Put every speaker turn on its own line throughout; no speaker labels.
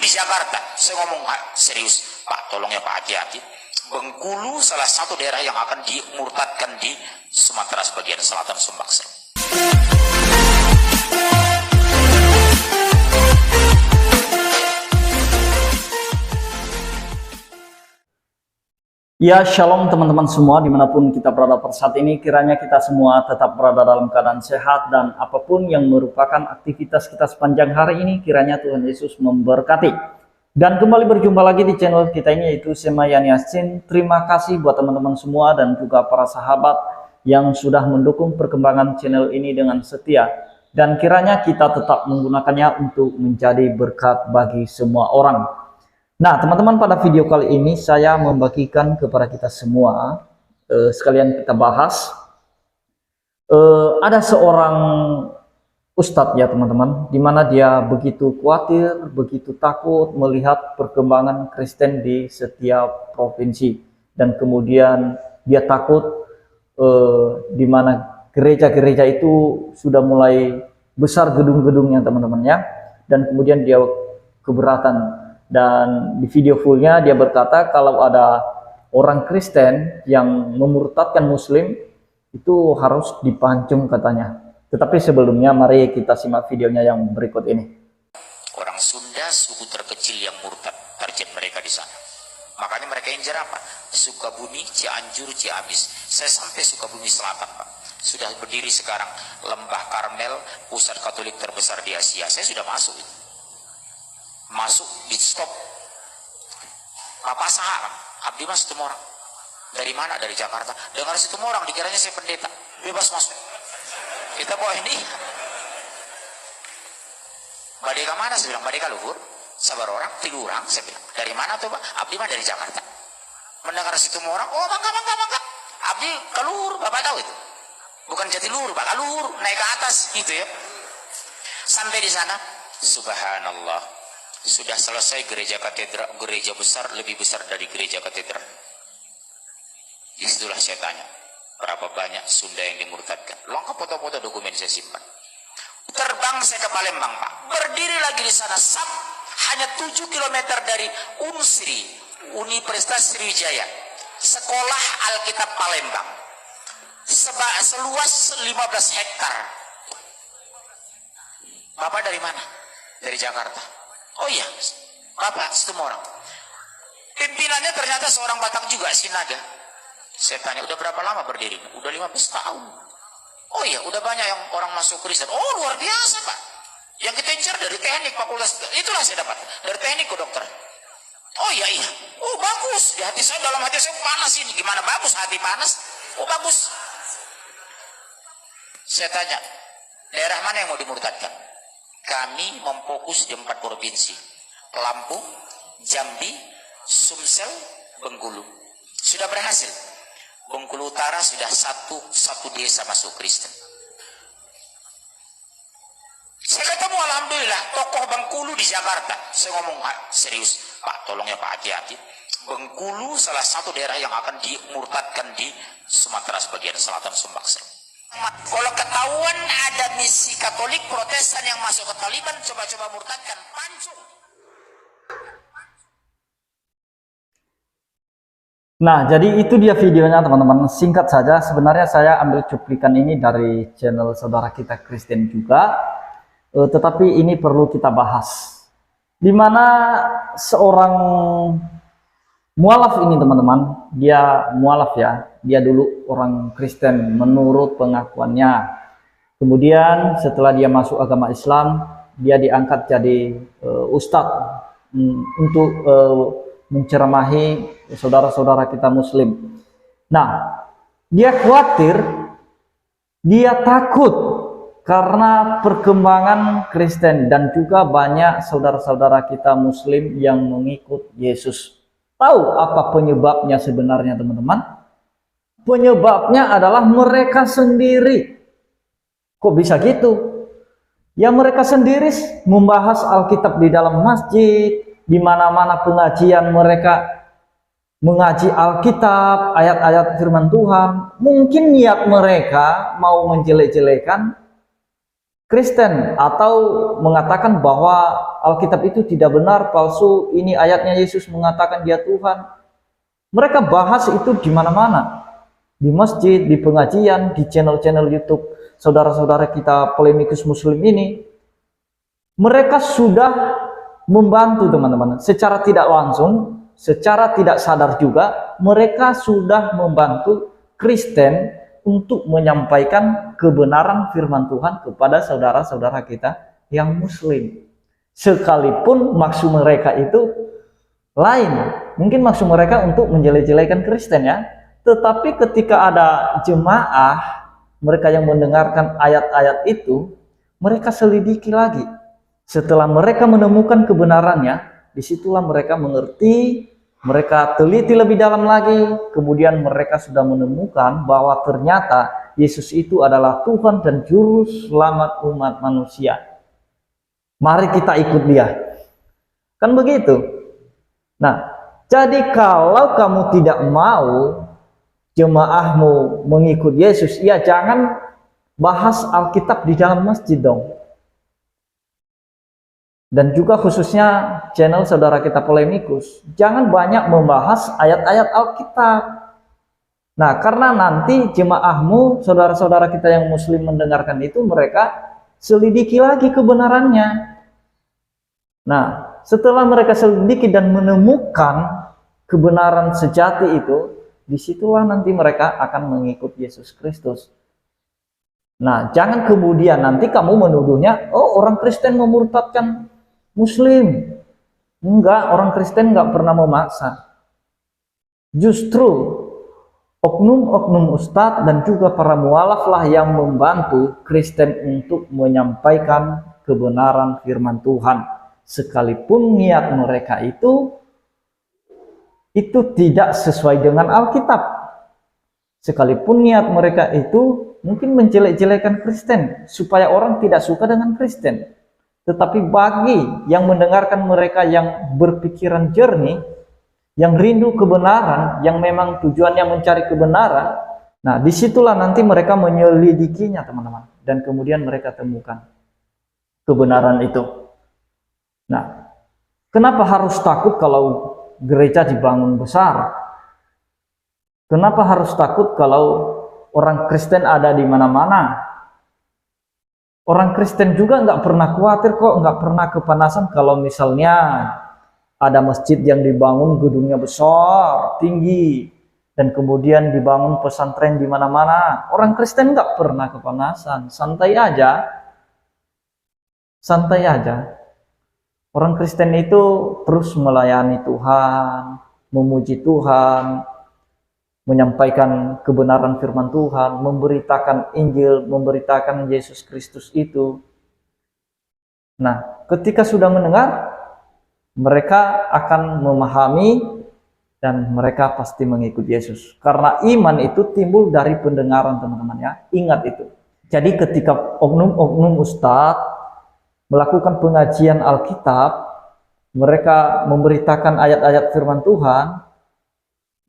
di Jakarta. Saya ngomong serius, Pak, tolong ya Pak, hati-hati. Bengkulu salah satu daerah yang akan dimurtadkan di Sumatera sebagian selatan, Sumbaksel.
Ya, shalom teman-teman semua dimanapun kita berada pada saat ini. Kiranya kita semua tetap berada dalam keadaan sehat dan apapun yang merupakan aktivitas kita sepanjang hari ini, kiranya Tuhan Yesus memberkati. Dan kembali berjumpa lagi di channel kita ini, yaitu Semayan Yasin. Terima kasih buat teman-teman semua dan juga para sahabat yang sudah mendukung perkembangan channel ini dengan setia. Dan kiranya kita tetap menggunakannya untuk menjadi berkat bagi semua orang. Nah, teman-teman, pada video kali ini saya membagikan kepada kita semua, sekalian kita bahas, ada seorang ustadz ya teman-teman, di mana dia begitu khawatir, begitu takut melihat perkembangan Kristen di setiap provinsi. Dan kemudian dia takut di mana gereja-gereja itu sudah mulai besar gedung-gedungnya teman-teman ya. Dan kemudian dia keberatan. Dan di video fullnya dia berkata kalau ada orang Kristen yang memurtadkan Muslim itu harus dipancung katanya. Tetapi sebelumnya mari kita simak videonya yang berikut ini.
Orang Sunda suku terkecil yang murtad, target mereka di sana. Makanya mereka injar apa? Sukabumi, Cianjur, Ciamis. Saya sampai Sukabumi Selatan, Pak. Sudah berdiri sekarang Lembah Karmel, pusat Katolik terbesar di Asia. Saya sudah masuk itu. Masuk di stop Papa Saha, Abdi Mas Situmorang. Dari mana? Dari Jakarta. Dengar Situmorang, dikiranya saya pendeta. Bebas masuk. Kita bawa ini. Badeka mana? Saya bilang Badeka Luhur. Sabar orang, Tilurang. Saya bilang dari mana tuh Pak? Abdi mah dari Jakarta. Mendengar Situmorang, oh bangga. Abdi ke Luhur, Bapak tahu itu. Bukan Jatiluhur, Pak, Luhur, naik ke atas gitu ya. Sampai di sana, subhanallah. Sudah selesai gereja katedral, gereja besar, lebih besar dari gereja katedral. Disitulah saya tanya, berapa banyak Sunda yang dimurtadkan? Lengkap foto-foto dokumen saya simpan. Terbang saya ke Palembang, Pak. Berdiri lagi di sana, hanya 7 km dari UNSRI, Universitas Sriwijaya. Sekolah Alkitab Palembang. Seluas 15 hektar. Bapak dari mana? Dari Jakarta. Oh iya, Bapak Situmorang. Pimpinannya ternyata seorang Batak juga, Sinaga. Saya tanya, udah berapa lama berdiri? Udah 15 tahun. Oh iya, udah banyak yang orang masuk Kristen. Oh luar biasa Pak. Yang kita incar dari teknik fakultas, itulah saya dapat. Dari teknik ke dokter. Oh iya. Oh bagus. Di hati saya, dalam hati saya panas ini. Gimana bagus hati panas? Oh bagus. Saya tanya, daerah mana yang mau dimurtadkan? Kami memfokus di 4 provinsi. Lampung, Jambi, Sumsel, Bengkulu. Sudah berhasil. Bengkulu Utara sudah satu desa masuk Kristen. Saya ketemu alhamdulillah tokoh Bengkulu di Jakarta. Saya ngomong serius, Pak, tolong ya Pak, hati-hati. Bengkulu salah satu daerah yang akan dimurtadkan di Sumatera sebagian selatan, Sumbaksel. Kalau ketahuan ada misi Katolik Protestan yang masuk ke Taliban, coba-coba murtadkan, pancung.
Nah, jadi itu dia videonya teman-teman. Singkat saja, sebenarnya saya ambil cuplikan ini dari channel saudara kita Kristen juga. Tetapi ini perlu kita bahas. Dimana seorang mualaf ini teman-teman, dia mualaf ya. Dia dulu orang Kristen menurut pengakuannya. Kemudian setelah dia masuk agama Islam, dia diangkat jadi ustadz untuk menceramahi saudara-saudara kita Muslim. Nah, dia khawatir, dia takut karena perkembangan Kristen dan juga banyak saudara-saudara kita Muslim yang mengikut Yesus. Tahu apa penyebabnya sebenarnya teman-teman? Penyebabnya adalah mereka sendiri. Kok bisa gitu? Ya mereka sendiri membahas Alkitab di dalam masjid, di mana-mana pengajian mereka mengaji Alkitab, ayat-ayat firman Tuhan. Mungkin niat mereka mau menjelek-jelekan Kristen atau mengatakan bahwa Alkitab itu tidak benar, palsu, ini ayatnya Yesus mengatakan dia Tuhan. Mereka bahas itu di mana-mana. Di masjid, di pengajian, di channel-channel YouTube saudara-saudara kita polemikus muslim ini. Mereka sudah membantu teman-teman. Secara tidak langsung, secara tidak sadar juga, mereka sudah membantu Kristen untuk menyampaikan kebenaran firman Tuhan kepada saudara-saudara kita yang muslim. Sekalipun maksud mereka itu lain. Mungkin maksud mereka untuk menjelek-jelekan Kristen ya. Tetapi ketika ada jemaah, mereka yang mendengarkan ayat-ayat itu, mereka selidiki lagi. Setelah mereka menemukan kebenarannya, disitulah mereka mengerti, mereka teliti lebih dalam lagi, kemudian mereka sudah menemukan bahwa ternyata Yesus itu adalah Tuhan dan Juru Selamat umat manusia. Mari kita ikut dia. Kan begitu. Nah, jadi kalau kamu tidak mau jemaahmu mengikut Yesus, ya jangan bahas Alkitab di dalam masjid dong. Dan juga khususnya channel saudara kita polemikus, jangan banyak membahas ayat-ayat Alkitab. Nah, karena nanti jemaahmu, saudara-saudara kita yang muslim mendengarkan itu, mereka selidiki lagi kebenarannya. Nah, setelah mereka selidiki dan menemukan kebenaran sejati itu, disitulah nanti mereka akan mengikut Yesus Kristus. Nah, jangan kemudian nanti kamu menuduhnya, oh orang Kristen memurtadkan Muslim. Enggak, orang Kristen enggak pernah memaksa. Justru oknum-oknum ustadz dan juga para mualaf lah yang membantu Kristen untuk menyampaikan kebenaran firman Tuhan. Sekalipun niat mereka itu tidak sesuai dengan Alkitab. Sekalipun niat mereka itu mungkin menjelek-jelekan Kristen supaya orang tidak suka dengan Kristen. Tetapi bagi yang mendengarkan mereka yang berpikiran jernih, yang rindu kebenaran, yang memang tujuannya mencari kebenaran, nah disitulah nanti mereka menyelidikinya teman-teman. Dan kemudian mereka temukan kebenaran itu. Nah, kenapa harus takut kalau gereja dibangun besar? Kenapa harus takut kalau orang Kristen ada di mana-mana? Orang Kristen juga nggak pernah khawatir kok, nggak pernah kepanasan kalau misalnya ada masjid yang dibangun gedungnya besar, tinggi, dan kemudian dibangun pesantren di mana-mana. Orang Kristen nggak pernah kepanasan, santai aja. Santai aja. Orang Kristen itu terus melayani Tuhan, memuji Tuhan, menyampaikan kebenaran firman Tuhan, memberitakan Injil, memberitakan Yesus Kristus itu. Nah, ketika sudah mendengar, mereka akan memahami dan mereka pasti mengikut Yesus. Karena iman itu timbul dari pendengaran teman-teman ya. Ingat itu. Jadi ketika oknum-oknum ustadz melakukan pengajian Alkitab, mereka memberitakan ayat-ayat firman Tuhan,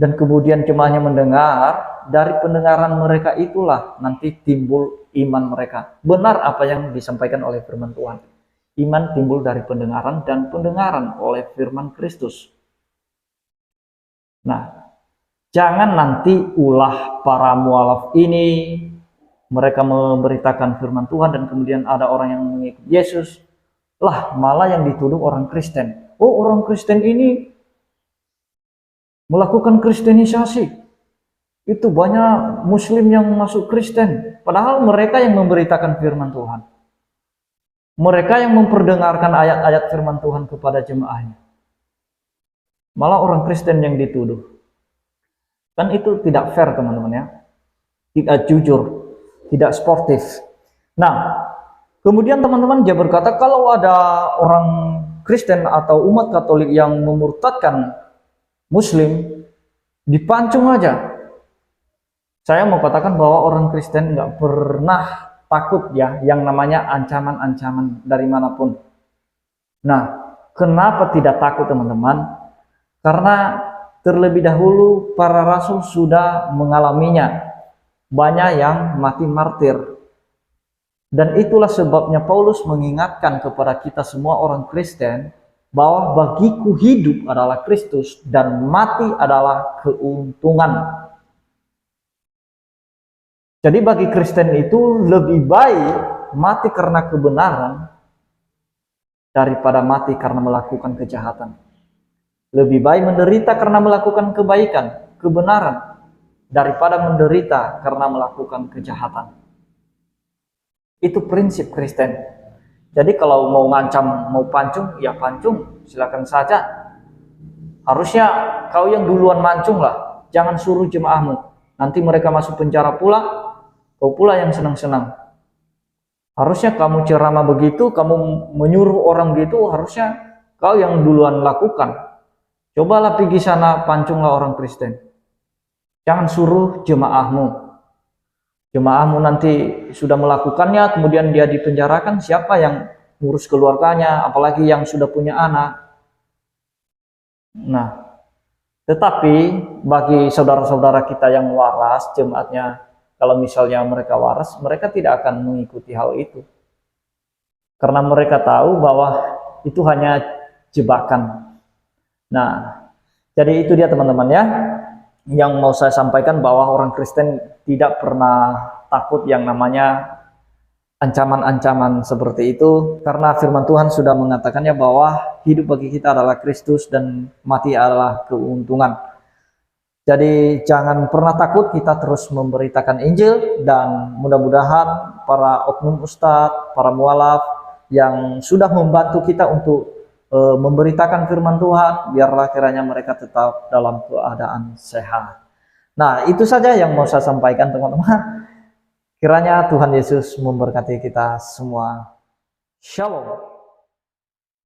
dan kemudian jemaahnya mendengar, dari pendengaran mereka itulah nanti timbul iman mereka. Benar apa yang disampaikan oleh firman Tuhan. Iman timbul dari pendengaran dan pendengaran oleh firman Kristus. Nah, jangan nanti ulah para mualaf ini, mereka memberitakan firman Tuhan dan kemudian ada orang yang mengikut Yesus, lah malah yang dituduh orang Kristen. Oh, orang Kristen ini melakukan kristenisasi. Itu banyak muslim yang masuk Kristen. Padahal mereka yang memberitakan firman Tuhan. Mereka yang memperdengarkan ayat-ayat firman Tuhan kepada jemaahnya. Malah orang Kristen yang dituduh. Kan itu tidak fair teman-teman ya. Tidak jujur. Tidak sportif. Nah, kemudian teman-teman dia berkata kalau ada orang Kristen atau umat Katolik yang memurtadkan Muslim, dipancung aja. Saya mau katakan bahwa orang Kristen nggak pernah takut ya yang namanya ancaman-ancaman dari manapun. Nah, kenapa tidak takut teman-teman? Karena terlebih dahulu para rasul sudah mengalaminya. Banyak yang mati martir. Dan itulah sebabnya Paulus mengingatkan kepada kita semua orang Kristen bahwa bagiku hidup adalah Kristus dan mati adalah keuntungan. Jadi bagi Kristen itu lebih baik mati karena kebenaran daripada mati karena melakukan kejahatan. Lebih baik menderita karena melakukan kebaikan, kebenaran, daripada menderita karena melakukan kejahatan. Itu prinsip Kristen. Jadi kalau mau ngancam, mau pancung, ya pancung, silakan saja. Harusnya kau yang duluan mancung lah, jangan suruh jemaahmu. Nanti mereka masuk penjara pula, kau pula yang senang-senang. Harusnya kamu ceramah begitu, kamu menyuruh orang begitu, harusnya kau yang duluan lakukan. Cobalah pergi sana, pancunglah orang Kristen. Jangan suruh jemaahmu. Jemaahmu nanti sudah melakukannya, kemudian dia dipenjarakan, siapa yang ngurus keluarganya, apalagi yang sudah punya anak. Nah, tetapi bagi saudara-saudara kita yang waras, jemaatnya, kalau misalnya mereka waras, mereka tidak akan mengikuti hal itu. Karena mereka tahu bahwa itu hanya jebakan. Nah, jadi itu dia teman-teman ya, yang mau saya sampaikan bahwa orang Kristen tidak pernah takut yang namanya ancaman-ancaman seperti itu, karena firman Tuhan sudah mengatakannya bahwa hidup bagi kita adalah Kristus dan mati adalah keuntungan. Jadi jangan pernah takut, kita terus memberitakan Injil, dan mudah-mudahan para oknum ustadz, para mualaf yang sudah membantu kita untuk memberitakan firman Tuhan, biarlah kiranya mereka tetap dalam keadaan sehat. Nah, itu saja yang mau saya sampaikan teman-teman. Kiranya Tuhan Yesus memberkati kita semua. Shalom.